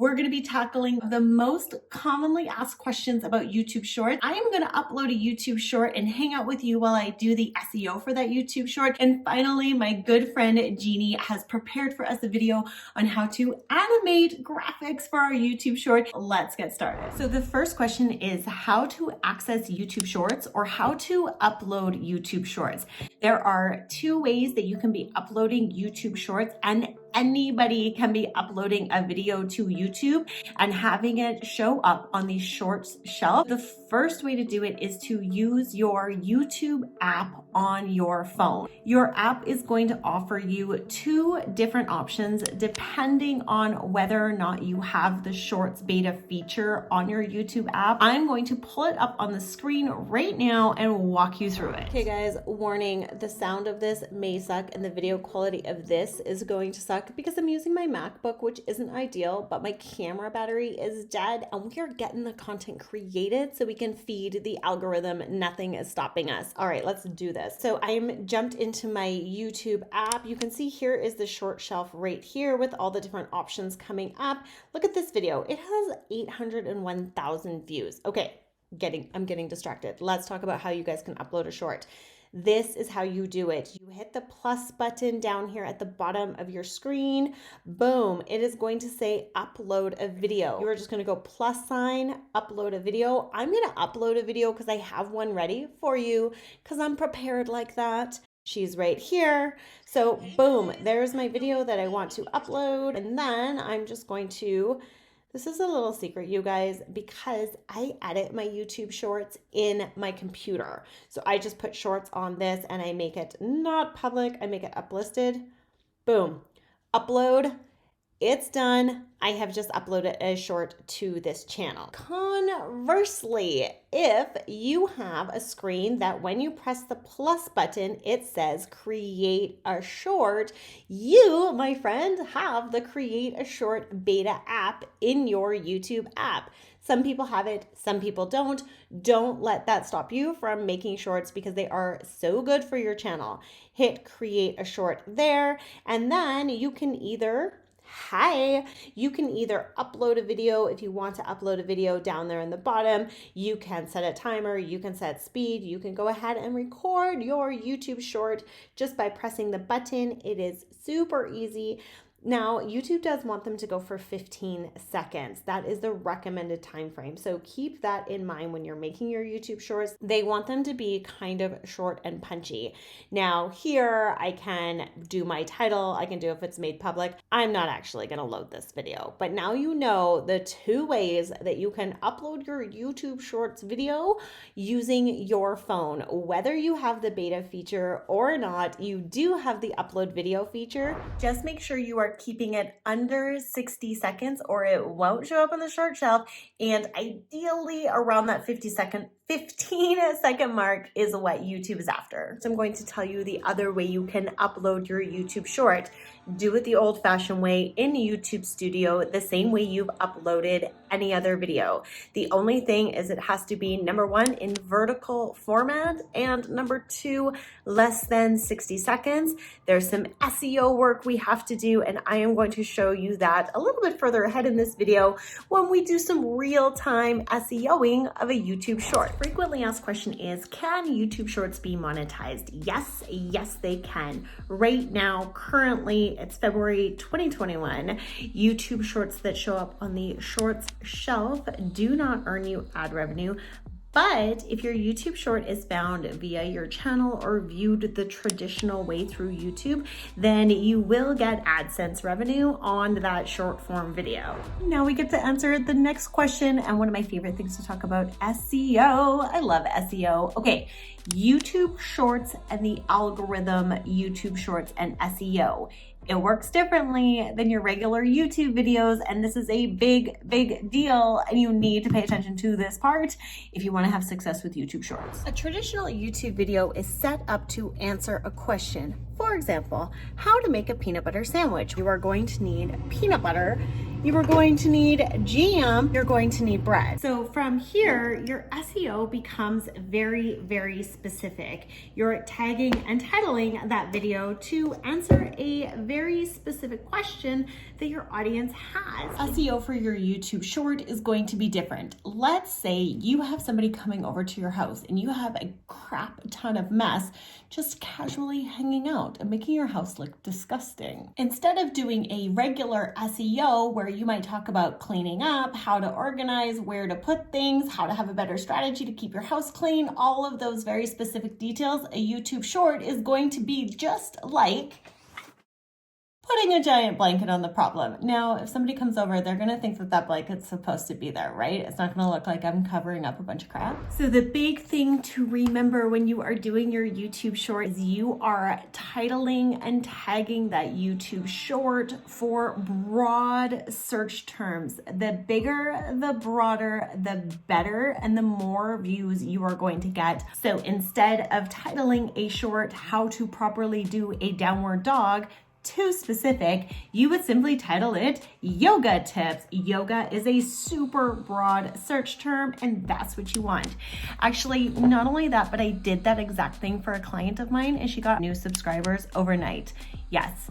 we're going to be tackling the most commonly asked questions about YouTube Shorts. I am going to upload a YouTube Short and hang out with you while I do the SEO for that YouTube Short. And finally, my good friend Jeannie has prepared for us a video on how to animate graphics for our YouTube Short. Let's get started. So the first question is how to access YouTube Shorts or how to upload YouTube Shorts. There are two ways that you can be uploading YouTube Shorts, and anybody can be uploading a video to YouTube and having it show up on the Shorts shelf. The first way to do it is to use your YouTube app on your phone. Your app is going to offer you two different options depending on whether or not you have the Shorts beta feature on your YouTube app. I'm going to pull it up on the screen right now and walk you through it. Okay guys, warning, the sound of this may suck and the video quality of this is going to suck because I'm using my MacBook, which isn't ideal, but my camera battery is dead and we are getting the content created so we can feed the algorithm. Nothing is stopping us. All right, let's do this. So I'm jumped into my YouTube app. You can see here is the short shelf right here with all the different options coming up. Look at this video. It has 801,000 views. Okay, I'm getting distracted. Let's talk about how you guys can upload a short. This is how you do it. You hit the plus button down here at the bottom of your screen. Boom. It is going to say upload a video. You are just going to go plus sign, upload a video. I'm going to upload a video because I have one ready for you because I'm prepared like that. She's right here. So boom, there's my video that I want to upload. And then I'm just going to, this is a little secret, you guys, because I edit my YouTube Shorts in my computer. So I just put Shorts on this and I make it not public. I make it uplisted. Boom. Upload. It's done. I have just uploaded a short to this channel. Conversely, if you have a screen that when you press the plus button, it says create a short, you, my friend, have the create a short beta app in your YouTube app. Some people have it, some people don't. Don't let that stop you from making shorts because they are so good for your channel. Hit create a short there, and then you can either upload a video. If you want to upload a video down there in the bottom, you can set a timer, you can set speed, you can go ahead and record your YouTube short just by pressing the button. It is super easy. Now, YouTube does want them to go for 15 seconds. That is the recommended time frame. So keep that in mind when you're making your YouTube shorts. They want them to be kind of short and punchy. Now, here I can do my title. I can do if it's made public. I'm not actually going to load this video, but now you know the two ways that you can upload your YouTube shorts video using your phone. Whether you have the beta feature or not, you do have the upload video feature. Just make sure you are keeping it under 60 seconds or it won't show up on the short shelf, and ideally around that 15 second mark is what YouTube is after. So I'm going to tell you the other way you can upload your YouTube short. Do it the old-fashioned way in YouTube Studio, the same way you've uploaded any other video. The only thing is it has to be, number one, in vertical format, and number two, less than 60 seconds. There's some SEO work we have to do, and I am going to show you that a little bit further ahead in this video when we do some real-time SEOing of a YouTube short. Frequently asked question is, can YouTube Shorts be monetized? Yes, they can. Right now, currently, it's February 2021. YouTube Shorts that show up on the Shorts shelf do not earn you ad revenue. But if your YouTube short is found via your channel or viewed the traditional way through YouTube, then you will get AdSense revenue on that short form video. Now we get to answer the next question, and one of my favorite things to talk about, SEO. I love SEO. Okay, YouTube Shorts and the algorithm, YouTube Shorts and SEO. It works differently than your regular YouTube videos, and this is a big deal, and you need to pay attention to this part if you want to have success with YouTube Shorts. A traditional YouTube video is set up to answer a question. For example, how to make a peanut butter sandwich. You are going to need peanut butter. you are going to need jam, you're going to need bread. So from here, your SEO becomes very, very specific. You're tagging and titling that video to answer a very specific question that your audience has. SEO for your YouTube short is going to be different. Let's say you have somebody coming over to your house and you have a crap ton of mess just casually hanging out and making your house look disgusting. Instead of doing a regular SEO where you might talk about cleaning up, how to organize, where to put things, how to have a better strategy to keep your house clean, all of those very specific details, a YouTube short is going to be just like putting a giant blanket on the problem. Now, if somebody comes over, they're gonna think that that blanket's supposed to be there, right? It's not gonna look like I'm covering up a bunch of crap. So the big thing to remember when you are doing your YouTube short is you are titling and tagging that YouTube short for broad search terms. The bigger, the broader, the better, and the more views you are going to get. So instead of titling a short, how to properly do a downward dog, too specific, you would simply title it yoga tips. Yoga is a super broad search term and that's what you want. Actually, not only that, but I did that exact thing for a client of mine and she got new subscribers overnight. Yes,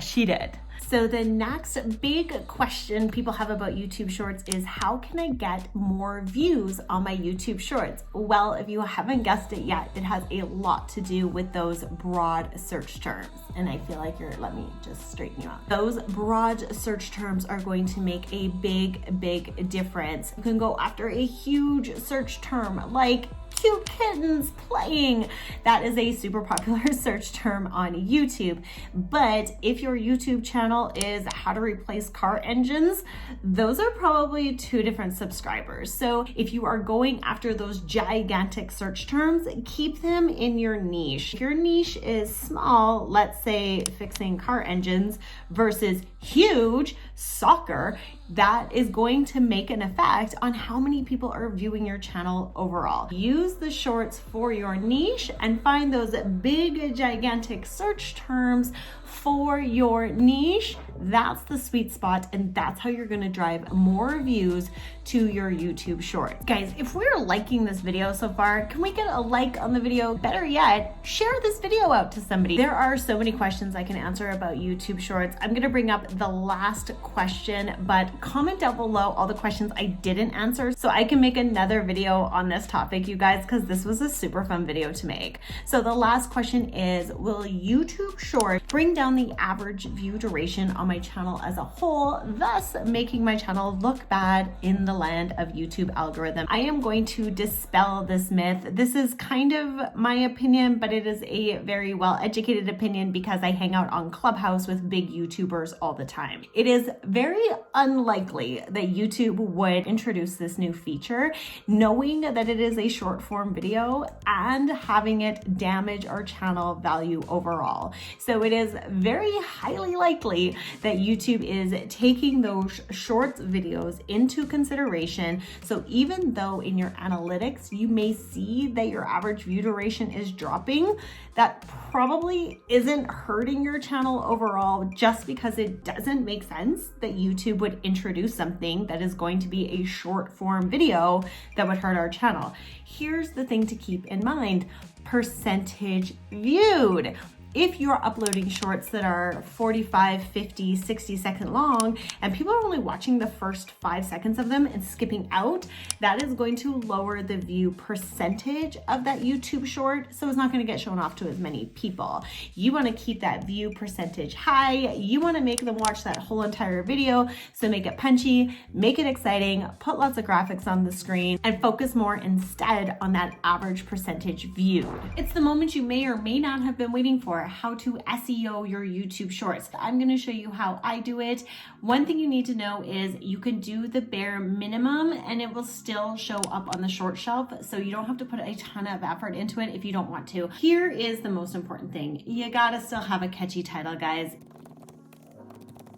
she did. So the next big question people have about YouTube Shorts is how can I get more views on my YouTube Shorts? Well, if you haven't guessed it yet, it has a lot to do with those broad search terms. And I feel like let me just straighten you out. Those broad search terms are going to make a big difference. You can go after a huge search term like cute kittens playing. That is a super popular search term on YouTube. But if your YouTube channel is how to replace car engines, those are probably two different subscribers. So if you are going after those gigantic search terms, keep them in your niche. If your niche is small, let's say fixing car engines versus huge soccer, that is going to make an effect on how many people are viewing your channel overall. Use the shorts for your niche and find those big, gigantic search terms for your niche. That's the sweet spot, and that's how you're gonna drive more views to your YouTube short. Guys, if we're liking this video so far, can we get a like on the video? Better yet, share this video out to somebody. There are so many questions I can answer about YouTube shorts. I'm gonna bring up the last question, but comment down below all the questions I didn't answer so I can make another video on this topic, you guys, because this was a super fun video to make. So the last question is, will YouTube short bring down the average view duration on my channel as a whole, thus making my channel look bad in the land of YouTube algorithm? I am going to dispel this myth. This is kind of my opinion, but it is a very well-educated opinion because I hang out on Clubhouse with big YouTubers all the time. It is very unlikely that YouTube would introduce this new feature, knowing that it is a short form video and having it damage our channel value overall. So it is very highly likely that YouTube is taking those short videos into consideration. So even though in your analytics, you may see that your average view duration is dropping, that probably isn't hurting your channel overall, just because it doesn't make sense that YouTube would introduce something that is going to be a short form video that would hurt our channel. Here's the thing to keep in mind: percentage viewed. If you're uploading shorts that are 45, 50, 60 second long, and people are only watching the first 5 seconds of them and skipping out, that is going to lower the view percentage of that YouTube short, so it's not gonna get shown off to as many people. You wanna keep that view percentage high. You wanna make them watch that whole entire video, so make it punchy, make it exciting, put lots of graphics on the screen, and focus more instead on that average percentage viewed. It's the moment you may or may not have been waiting for: how to SEO your YouTube shorts. I'm going to show you how I do it. One thing you need to know is you can do the bare minimum and it will still show up on the short shelf, so you don't have to put a ton of effort into it if you don't want to. Here is the most important thing: you gotta still have a catchy title, guys.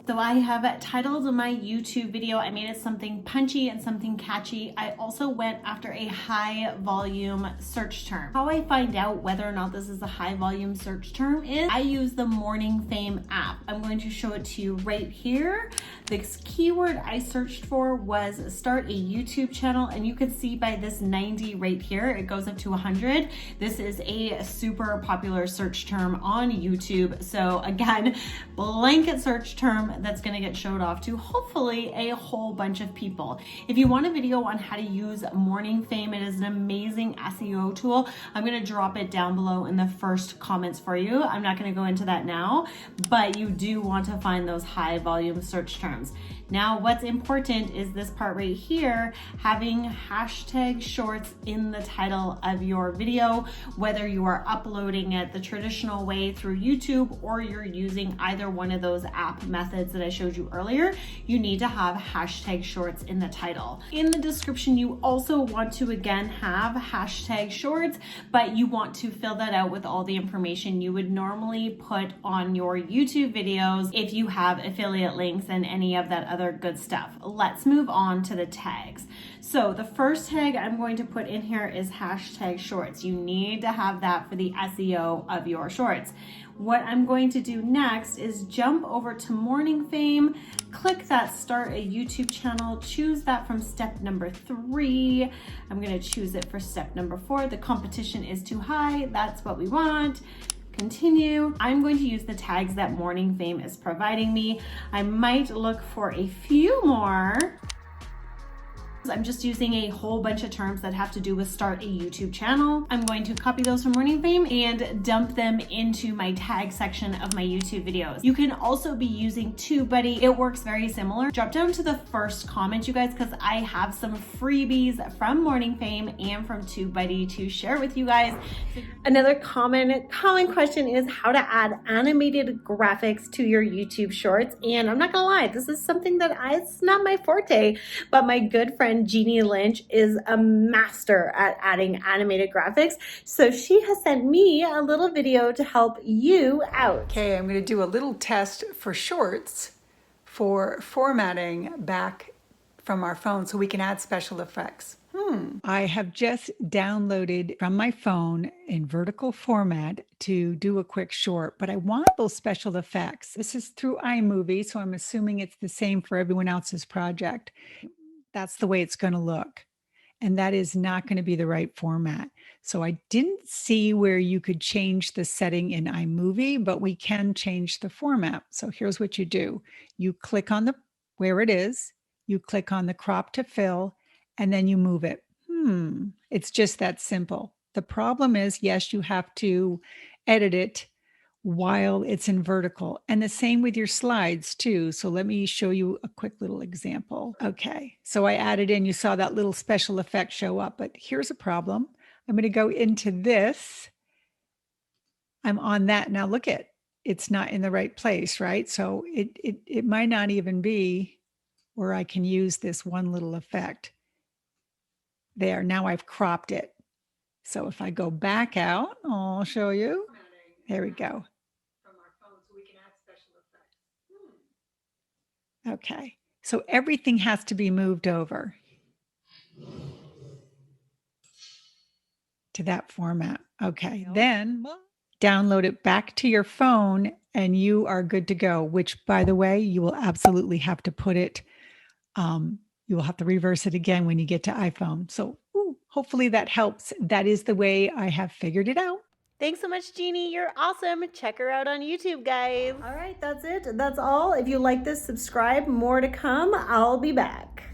So I have titled my YouTube video, I made it something punchy and something catchy. I also went after a high volume search term. How I find out whether or not this is a high volume search term is I use the Morningfame app. I'm going to show it to you right here. The keyword I searched for was start a YouTube channel, and you can see by this 90 right here, it goes up to 100. This is a super popular search term on YouTube. So again, blanket search term that's gonna get showed off to hopefully a whole bunch of people. If you want a video on how to use Morningfame, it is an amazing SEO tool. I'm gonna drop it down below in the first comments for you. I'm not gonna go into that now, but you do want to find those high volume search terms. Now, what's important is this part right here, having hashtag shorts in the title of your video, whether you are uploading it the traditional way through YouTube or you're using either one of those app methods that I showed you earlier, you need to have hashtag shorts in the title. In the description, you also want to again have hashtag shorts, but you want to fill that out with all the information you would normally put on your YouTube videos if you have affiliate links and any of that other good stuff. Let's move on to the tags. So the first tag I'm going to put in here is hashtag shorts. You need to have that for the SEO of your shorts. What I'm going to do next is jump over to Morningfame, click that start a YouTube channel, choose that from step number 3. I'm going to choose it for step number 4. The competition is too high. That's what we want. Continue. I'm going to use the tags that Morningfame is providing me. I might look for a few more. I'm just using a whole bunch of terms that have to do with start a YouTube channel. I'm going to copy those from Morningfame and dump them into my tag section of my YouTube videos. You can also be using TubeBuddy. It works very similar. Drop down to the first comment, you guys, because I have some freebies from Morningfame and from TubeBuddy to share with you guys. Another common question is how to add animated graphics to your YouTube shorts. And I'm not gonna lie, this is something that it's not my forte, but my good friend Jeannie is a master at adding animated graphics. So she has sent me a little video to help you out. Okay, I'm going to do a little test for shorts for formatting back from our phone so we can add special effects. I have just downloaded from my phone in vertical format to do a quick short, but I want those special effects. This is through iMovie, so I'm assuming it's the same for everyone else's project. That's the way it's going to look. And that is not going to be the right format. So I didn't see where you could change the setting in iMovie, but we can change the format. So here's what you do. You click on where it is, you click on the crop to fill, and then you move it. It's just that simple. The problem is, yes, you have to edit it while it's in vertical, and the same with your slides too. So let me show you a quick little example. Okay, so I added in, you saw that little special effect show up, but here's a problem. I'm going to go into this. I'm on that. Now look it's not in the right place, right? So it might not even be where I can use this one little effect. There, now I've cropped it. So if I go back out, I'll show you. There we go. Okay, so everything has to be moved over to that format. Okay, then download it back to your phone and you are good to go, which by the way, you will absolutely have to put it, you will have to reverse it again when you get to iPhone. So hopefully that helps. That is the way I have figured it out. Thanks so much, Jeannie. You're awesome. Check her out on YouTube, guys. All right, that's it. That's all. If you like this, subscribe. More to come. I'll be back.